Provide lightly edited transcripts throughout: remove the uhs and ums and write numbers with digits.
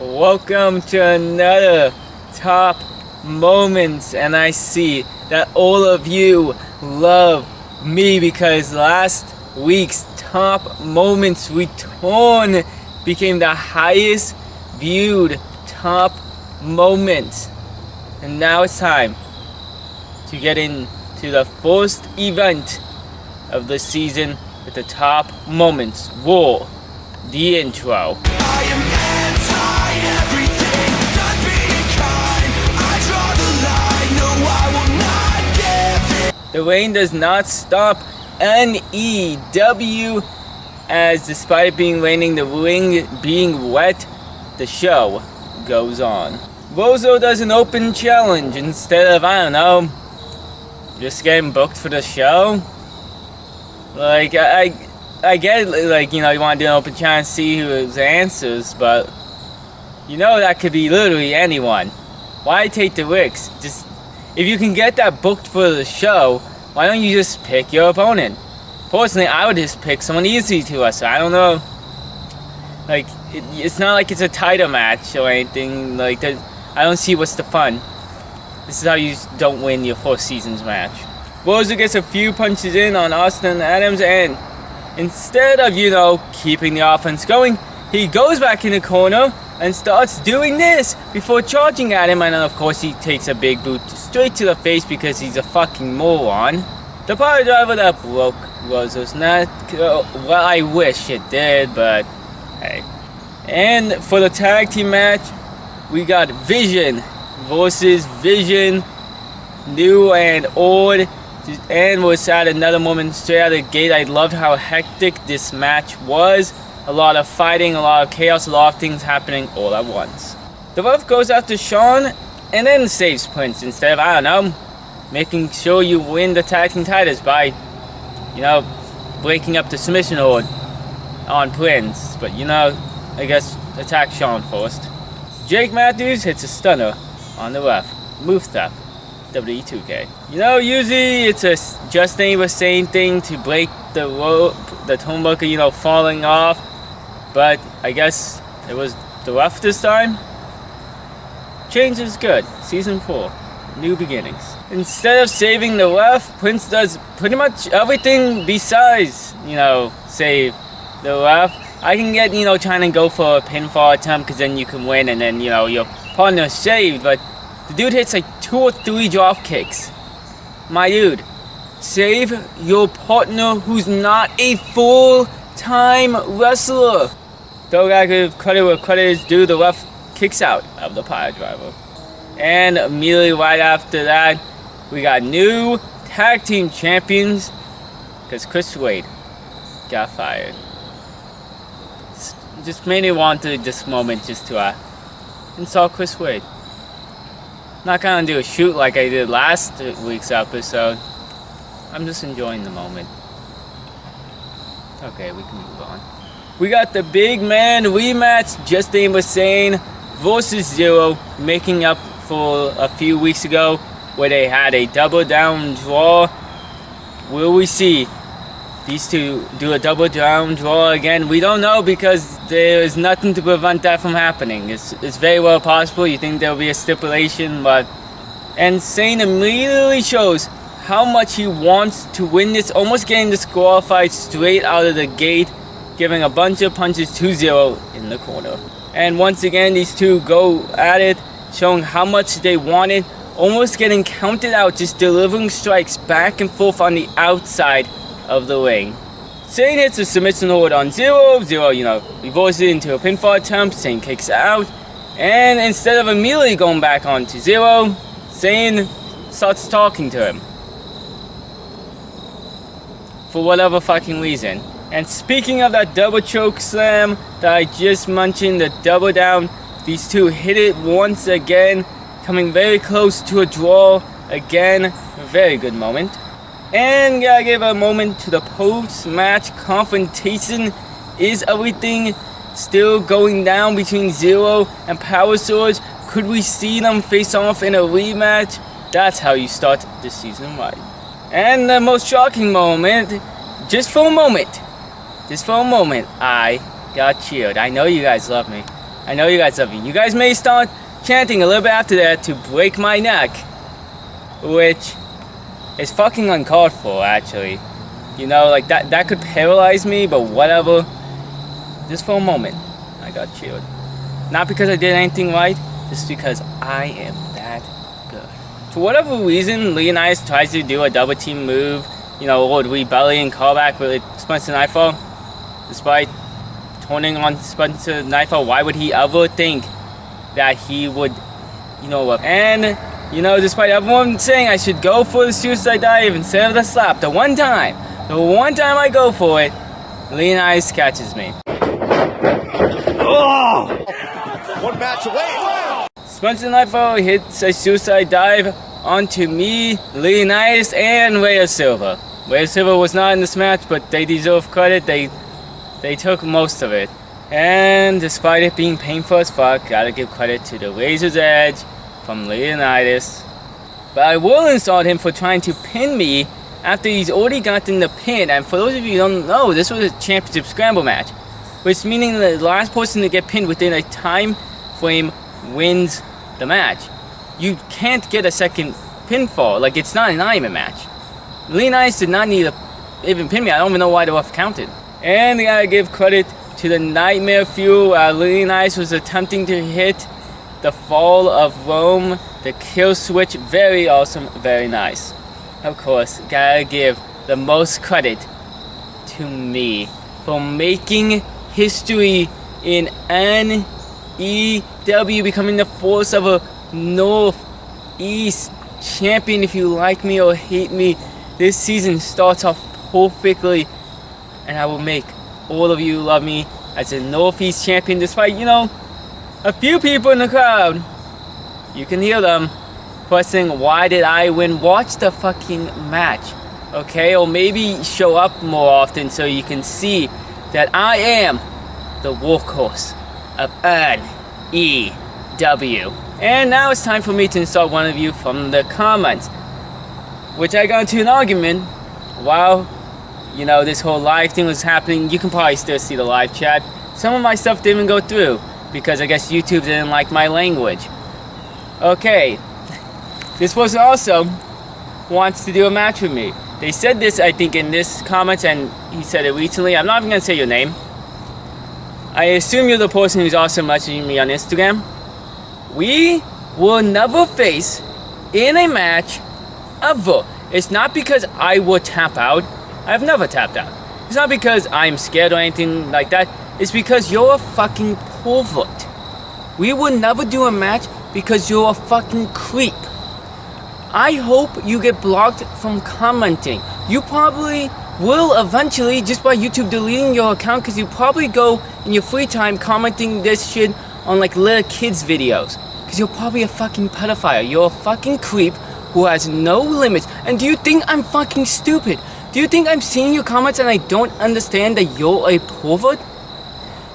Welcome to another top moments, and I see that all of you love me because last week's top moments return became the highest viewed top moments, and now it's time to get into the first event of the season with the top moments. Roll the intro. I am anti-everything, done being kind. I draw the line, no I will not give it. The rain does not stop. N.E.W. as despite it being raining, the ring being wet, the show goes on. Rozo does an open challenge instead of, I don't know, just getting booked for the show. Like, I get it, like, you know, you want to do an open challenge, see who answers, but you know that could be literally anyone. Why take the risks? Just, if you can get that booked for the show, why don't you just pick your opponent? Personally, I would just pick someone easy to us. I don't know. Like, it's not like it's a title match or anything. Like, I don't see what's the fun. This is how you don't win your first season's match. Rozo gets a few punches in on Austin Adams, and instead of, you know, keeping the offense going, he goes back in the corner and starts doing this before charging at him, and then of course he takes a big boot straight to the face because he's a fucking moron. The power driver that broke Rozo's neck, well, I wish it did, but hey. And for the tag team match, we got Vision versus Vision, new and old. And we're at another moment straight out of the gate. I loved how hectic this match was. A lot of fighting, a lot of chaos, a lot of things happening all at once. The ref goes after Sean and then saves Prince instead of, I don't know, making sure you win the tag team titles by, you know, breaking up the submission hold on Prince. But, you know, I guess attack Sean first. Jake Matthews hits a stunner on the ref. Move theft. WWE2K. You know, usually it's a just the same thing to break the rope, the turnbuckle, you know, falling off. But I guess it was the ref this time. Change is good. Season 4. New beginnings. Instead of saving the ref, Prince does pretty much everything besides, you know, save the ref. I can get, you know, trying to go for a pinfall attempt because then you can win and then, you know, your partner's saved, but the dude hits like 2 or 3 drop kicks. My dude, save your partner who's not a full-time wrestler. Though I give credit where credit is due, the ref kicks out of the pile driver. And immediately right after that, we got new tag team champions because Chris Wade got fired. Just made me want to this moment just to insult Chris Wade. Not gonna do a shoot like I did last week's episode. I'm just enjoying the moment. Okay, we can move on. We got the big man rematch, Justin was saying, versus Zero, making up for a few weeks ago where they had a double down draw. Will we see these two do a double down draw again? We don't know because there is nothing to prevent that from happening. It's very well possible. You think there'll be a stipulation, but... And Zayn immediately shows how much he wants to win this, almost getting disqualified straight out of the gate, giving a bunch of punches to Zero in the corner. And once again, these two go at it, showing how much they want it, almost getting counted out, just delivering strikes back and forth on the outside of the ring. Zayn hits a submission hold on Zero. Zero, you know, reverses it into a pinfall attempt. Zayn kicks out. And instead of immediately going back onto Zero, Zayn starts talking to him. For whatever fucking reason. And speaking of that double choke slam that I just mentioned, the double down, these two hit it once again, coming very close to a draw again. A very good moment. And gotta give a moment to the post-match confrontation. Is everything still going down between Zero and Power Swords? Could we see them face off in a rematch? That's how you start the season right. And the most shocking moment, just for a moment, I got cheered. I know you guys love me. I know you guys love me. You guys may start chanting a little bit after that to break my neck, which is fucking uncalled for, actually. You know, like that could paralyze me, but whatever. Just for a moment, I got cheered. Not because I did anything right, just because I am that good. For whatever reason, Leonidas tries to do a double team move, you know, or rebellion callback with Spencer Nightfall. Despite turning on Spencer Nightfall, why would he ever think that he would, you know, and, you know, despite everyone saying I should go for the suicide dive instead of the slap, the one time I go for it, Leonidas catches me. Oh! One match away. Spencer Nightfall hits a suicide dive onto me, Leonidas, and Rhea Silva. Rhea Silva was not in this match, but they deserve credit. They took most of it. And despite it being painful as fuck, gotta give credit to the Razor's Edge from Leonidas. But I will insult him for trying to pin me after he's already gotten the pin. And for those of you who don't know, this was a championship scramble match, which meaning the last person to get pinned within a time frame wins the match. You can't get a second pinfall. Like, it's not an Iron match. Leonidas did not need to even pin me. I don't even know why the ref counted. And I gotta give credit to the Nightmare Fuel. Leonidas was attempting to hit the Fall of Rome, the kill switch. Very awesome, very nice. Of course, gotta give the most credit to me for making history in N.E.W, becoming the force of a Northeast champion. If you like me or hate me, this season starts off perfectly, and I will make all of you love me as a Northeast champion, despite, you know, a few people in the crowd, you can hear them questioning, why did I win? Watch the fucking match, okay? Or maybe show up more often so you can see that I am the workhorse of N.E.W. And now it's time for me to insult one of you from the comments, which I got into an argument while, you know, this whole live thing was happening. You can probably still see the live chat. Some of my stuff didn't go through because I guess YouTube didn't like my language. Okay, this person also wants to do a match with me. They said this, I think, in this comments, and he said it recently. I'm not even gonna say your name. I assume you're the person who's also messaging me on Instagram. We will never face in a match ever. It's not because I will tap out. I've never tapped out. It's not because I'm scared or anything like that. It's because you're a fucking pervert. We will never do a match because you're a fucking creep. I hope you get blocked from commenting. You probably will eventually, just by YouTube deleting your account, because you probably go in your free time commenting this shit on like little kids videos. Because you're probably a fucking pedophile. You're a fucking creep who has no limits. And do you think I'm fucking stupid? Do you think I'm seeing your comments and I don't understand that you're a pervert?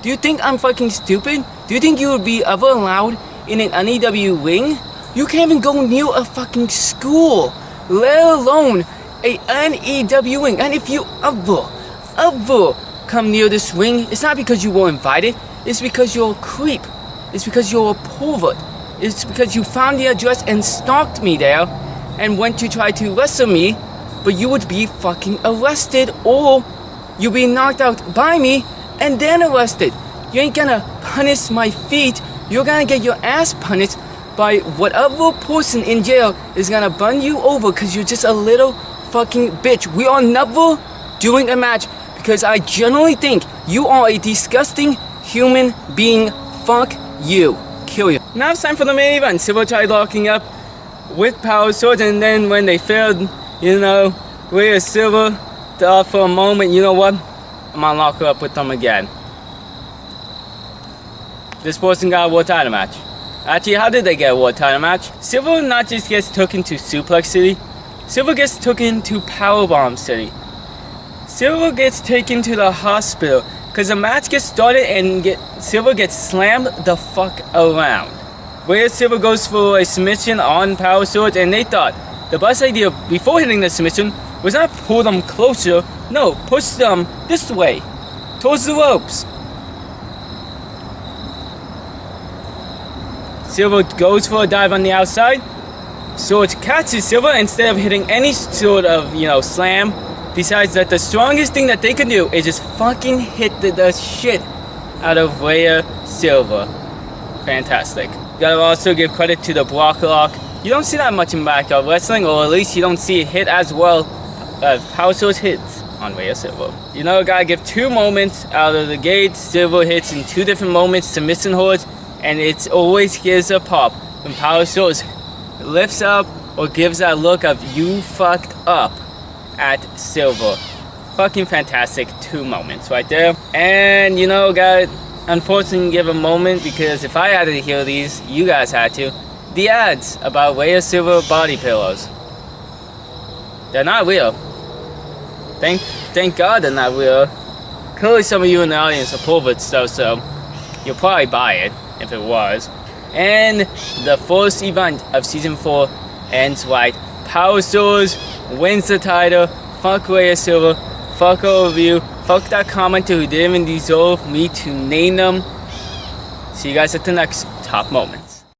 Do you think I'm fucking stupid? Do you think you would be ever allowed in an N.E.W ring? You can't even go near a fucking school, let alone a N.E.W ring. And if you ever come near this ring, it's not because you were invited. It's because you're a creep. It's because you're a pervert. It's because you found the address and stalked me there and went to try to wrestle me, but you would be fucking arrested, or you'll be knocked out by me and then arrested. You ain't gonna punish my feet. You're gonna get your ass punished by whatever person in jail is gonna bun you over because you're just a little fucking bitch. We are never doing a match because I generally think you are a disgusting human being. Fuck you. Kill you. Now it's time for the main event. Silver tried locking up with power swords, and then when they failed, you know, Rhea Silva thought for a moment, you know what? I'm gonna lock her up with them again. This person got a world title match. Actually, how did they get a world title match? Silver not just gets taken to Suplex City, Silver gets taken to Powerbomb City. Silver gets taken to the hospital because the match gets started and Silver gets slammed the fuck around. Where Silver goes for a submission on Power Swords, and they thought the best idea before hitting the submission was not pull them closer, no, push them this way, towards the ropes. Silver goes for a dive on the outside. Swords catches Silver instead of hitting any sort of, slam. Besides that, the strongest thing that they can do is just fucking hit the shit out of Rhea Silver. Fantastic. Gotta also give credit to the block lock. You don't see that much in backyard wrestling, or at least you don't see it hit as well as Power Source hits on Rhea Silver. Gotta give 2 moments out of the gate. Silver hits in 2 different moments to missing holds, and it always gives a pop when Power Source lifts up or gives that look of you fucked up at Silver. Fucking fantastic 2 moments right there. And gotta unfortunately give a moment, because if I had to hear these, you guys had to. The ads about Rhea Silver body pillows. They're not real. Thank God they're not real. Clearly some of you in the audience are perverts though, so you'll probably buy it if it was. And the first event of season 4 ends right. Power Source wins the title. Fuck Rhea Silver. Fuck all of you. Fuck that commenter who didn't even deserve me to name them. See you guys at the next Top Moments.